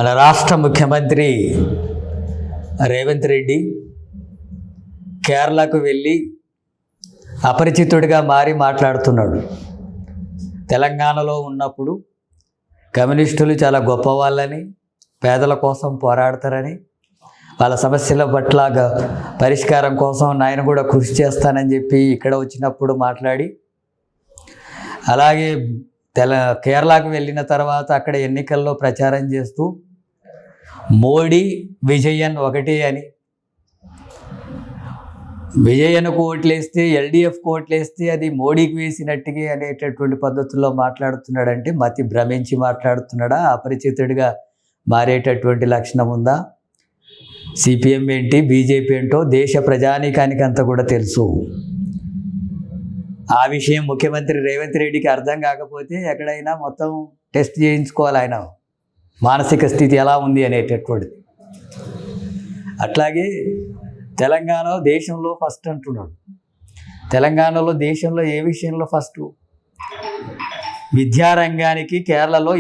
మన రాష్ట్ర ముఖ్యమంత్రి రేవంత్ రెడ్డి కేరళకు వెళ్ళి అపరిచితుడిగా మారి మాట్లాడుతున్నాడు. తెలంగాణలో ఉన్నప్పుడు కమ్యూనిస్టులు చాలా గొప్పవాళ్ళని, పేదల కోసం పోరాడతారని, వాళ్ళ సమస్యల పట్ల పరిష్కారం కోసం నేను కూడా కృషి చేస్తానని చెప్పి ఇక్కడ వచ్చినప్పుడు మాట్లాడి, అలాగే కేరళకు వెళ్ళిన తర్వాత అక్కడ ఎన్నికల్లో ప్రచారం చేస్తూ మోడీ విజయన్ ఒకటే అని, విజయన్కు ఓట్లేస్తే ఎల్డీఎఫ్కు ఓట్లేస్తే అది మోడీకి వేసినట్టుగా అనేటటువంటి పద్ధతుల్లో మాట్లాడుతున్నాడంటే మతి భ్రమించి మాట్లాడుతున్నాడా? అపరిచితుడిగా మారేటటువంటి లక్షణం ఉందా? సిపిఎం ఏంటి, బీజేపీ ఏంటో దేశ ప్రజానీకానికి అంతా కూడా తెలుసు. ఆ విషయం ముఖ్యమంత్రి రేవంత్ రెడ్డికి అర్థం కాకపోతే ఎక్కడైనా మొత్తం టెస్ట్ చేయించుకోవాలి, ఆయన మానసిక స్థితి ఎలా ఉంది అనేటటువంటిది. అట్లాగే తెలంగాణ దేశంలో ఫస్ట్ అంటున్నాడు. తెలంగాణలో దేశంలో ఏ విషయంలో ఫస్ట్? విద్యారంగానికి కేరళలో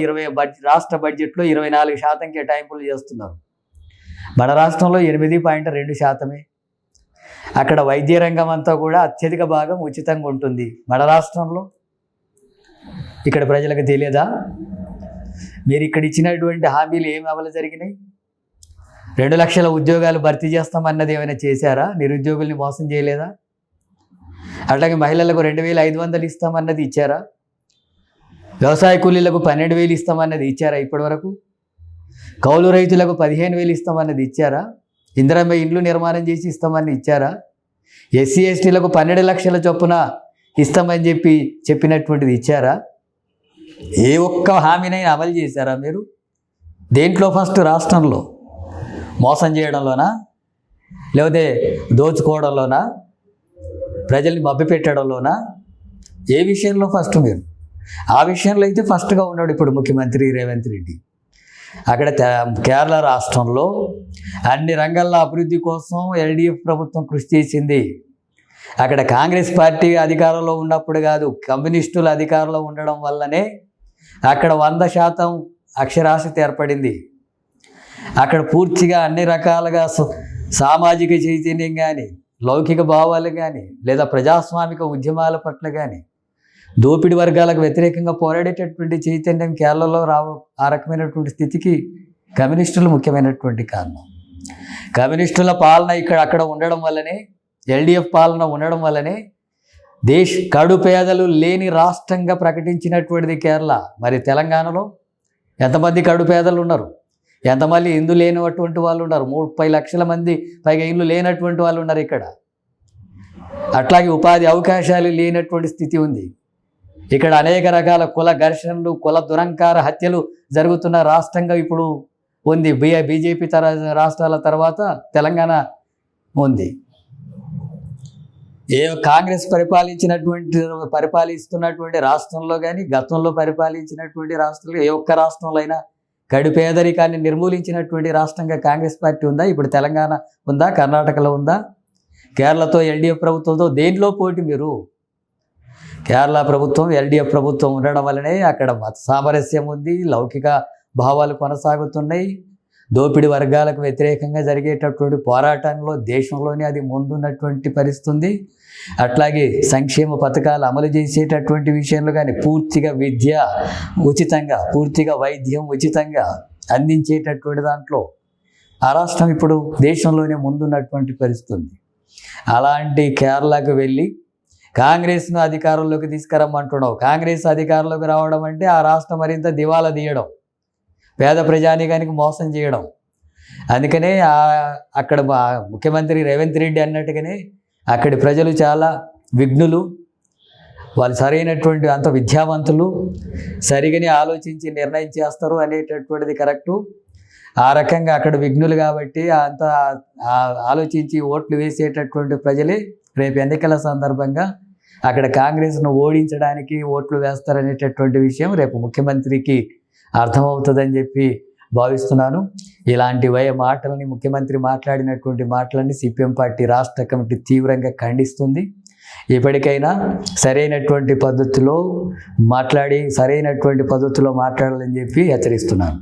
రాష్ట్ర బడ్జెట్లో 24% కేటాయింపులు చేస్తున్నారు. మన రాష్ట్రంలో 8.2%. అక్కడ వైద్య రంగం అంతా కూడా అత్యధిక భాగం ఉచితంగా ఉంటుంది మన రాష్ట్రంలో. ఇక్కడ ప్రజలకు తెలియదా? మీరు ఇక్కడ ఇచ్చినటువంటి హామీలు ఏమి అమలు జరిగినాయి? 2 లక్షల ఉద్యోగాలు భర్తీ చేస్తామన్నది ఏమైనా చేశారా? నిరుద్యోగుల్ని మోసం చేయలేదా? అట్లాగే మహిళలకు 2,500 ఇస్తామన్నది ఇచ్చారా? వ్యవసాయ కూలీలకు 12,000 ఇస్తామన్నది ఇచ్చారా? ఇప్పటివరకు కౌలు రైతులకు 15,000 ఇస్తామన్నది ఇచ్చారా? ఇందిరమ్మ ఇండ్లు నిర్మాణం చేసి ఇస్తామని ఇచ్చారా? ఎస్సీ ఎస్టీలకు 12 లక్షల చొప్పున ఇస్తామని చెప్పినటువంటిది ఇచ్చారా? ఏ ఒక్క హామీనైనా అమలు చేశారా మీరు? దేంట్లో ఫస్ట్? రాష్ట్రంలో మోసం చేయడంలోనా, లేకపోతే దోచుకోవడంలోనా, ప్రజల్ని మభ్యపెట్టడంలోనా? ఏ విషయంలో ఫస్ట్ మీరు? ఆ విషయంలో అయితే ఫస్ట్గా ఉన్నాడు ఇప్పుడు ముఖ్యమంత్రి రేవంత్ రెడ్డి. అక్కడ కేరళ రాష్ట్రంలో అన్ని రంగాల్లో అభివృద్ధి కోసం ఎల్డీఎఫ్ ప్రభుత్వం కృషి చేసింది. అక్కడ కాంగ్రెస్ పార్టీ అధికారంలో ఉన్నప్పుడు కాదు, కమ్యూనిస్టులు అధికారంలో ఉండడం వల్లనే అక్కడ 100% అక్షరాస్యత ఏర్పడింది. అక్కడ పూర్తిగా అన్ని రకాలుగా సామాజిక చైతన్యం కానీ, లౌకిక భావాలు కానీ, లేదా ప్రజాస్వామిక ఉద్యమాల పట్ల కానీ, దోపిడి వర్గాలకు వ్యతిరేకంగా పోరాడేటటువంటి చైతన్యం కేరళలో ఆ రకమైనటువంటి స్థితికి కమ్యూనిస్టులు ముఖ్యమైనటువంటి కారణం. కమ్యూనిస్టుల పాలన అక్కడ ఉండడం వల్లనే, ఎల్డీఎఫ్ పాలన ఉండడం వల్లనే కడు పేదలు లేని రాష్ట్రంగా ప్రకటించినటువంటిది కేరళ. మరి తెలంగాణలో ఎంతమంది కడు పేదలు ఉన్నారు? ఎంతమంది ఇండ్లు లేనటువంటి వాళ్ళు ఉన్నారు? 30 లక్షల మంది పైగా ఇండ్లు లేనటువంటి వాళ్ళు ఉన్నారు ఇక్కడ. అట్లాగే ఉపాధి అవకాశాలు లేనటువంటి స్థితి ఉంది. ఇక్కడ అనేక రకాల కుల ఘర్షణలు, కుల దురంకార హత్యలు జరుగుతున్న రాష్ట్రంగా ఇప్పుడు ఉంది. బీజేపీ రాష్ట్రాల తర్వాత తెలంగాణ ఉంది. కాంగ్రెస్ పరిపాలిస్తున్నటువంటి రాష్ట్రంలో కానీ, గతంలో పరిపాలించినటువంటి రాష్ట్రంలో ఏ ఒక్క రాష్ట్రంలో అయినా కడు పేదరికాన్ని నిర్మూలించినటువంటి రాష్ట్రంగా కాంగ్రెస్ పార్టీ ఉందా? ఇప్పుడు తెలంగాణ ఉందా? కర్ణాటకలో ఉందా? కేరళతో ఎల్డీఎఫ్ ప్రభుత్వంతో దేనిలో పోటీ మీరు? కేరళ ప్రభుత్వం, ఎల్డీఎఫ్ ప్రభుత్వం ఉండడం వల్లనే అక్కడ మత సామరస్యం ఉంది, లౌకిక భావాలు కొనసాగుతున్నాయి. దోపిడి వర్గాలకు వ్యతిరేకంగా జరిగేటటువంటి పోరాటంలో దేశంలోనే అది ముందున్నటువంటి పరిస్థితి. అట్లాగే సంక్షేమ పథకాలు అమలు చేసేటటువంటి విషయంలో కానీ పూర్తిగా విద్య ఉచితంగా, పూర్తిగా వైద్యం ఉచితంగా అందించేటటువంటి దాంట్లో ఆ రాష్ట్రం ఇప్పుడు దేశంలోనే ముందున్నటువంటి పరిస్థితి. అలాంటి కేరళకు వెళ్ళి కాంగ్రెస్ను అధికారంలోకి తీసుకురమ్మంటున్నావు. కాంగ్రెస్ అధికారంలోకి రావడం అంటే ఆ రాష్ట్రం మరింత దివాలా తీయడం, పేద ప్రజానీకానికి మోసం చేయడం. అందుకనే అక్కడ ముఖ్యమంత్రి రేవంత్ రెడ్డి అన్నట్టుగానే అక్కడి ప్రజలు చాలా విఘ్నులు, వాళ్ళు సరైనటువంటి అంత విద్యావంతులు, సరిగానే ఆలోచించి నిర్ణయం చేస్తారు అనేటటువంటిది కరెక్టు. ఆ రకంగా అక్కడ విఘ్నులు కాబట్టి అంత ఆలోచించి ఓట్లు వేసేటటువంటి ప్రజలే రేపు ఎన్నికల సందర్భంగా అక్కడ కాంగ్రెస్ను ఓడించడానికి ఓట్లు వేస్తారనేటటువంటి విషయం రేపు ముఖ్యమంత్రికి అర్థమవుతుందని చెప్పి భావిస్తున్నాను. ఇలాంటి మాటలని ముఖ్యమంత్రి మాట్లాడినటువంటి మాటలని సిపిఎం పార్టీ రాష్ట్ర కమిటీ తీవ్రంగా ఖండిస్తుంది. ఇప్పటికైనా సరైనటువంటి పద్ధతిలో మాట్లాడాలని చెప్పి హెచ్చరిస్తున్నాను.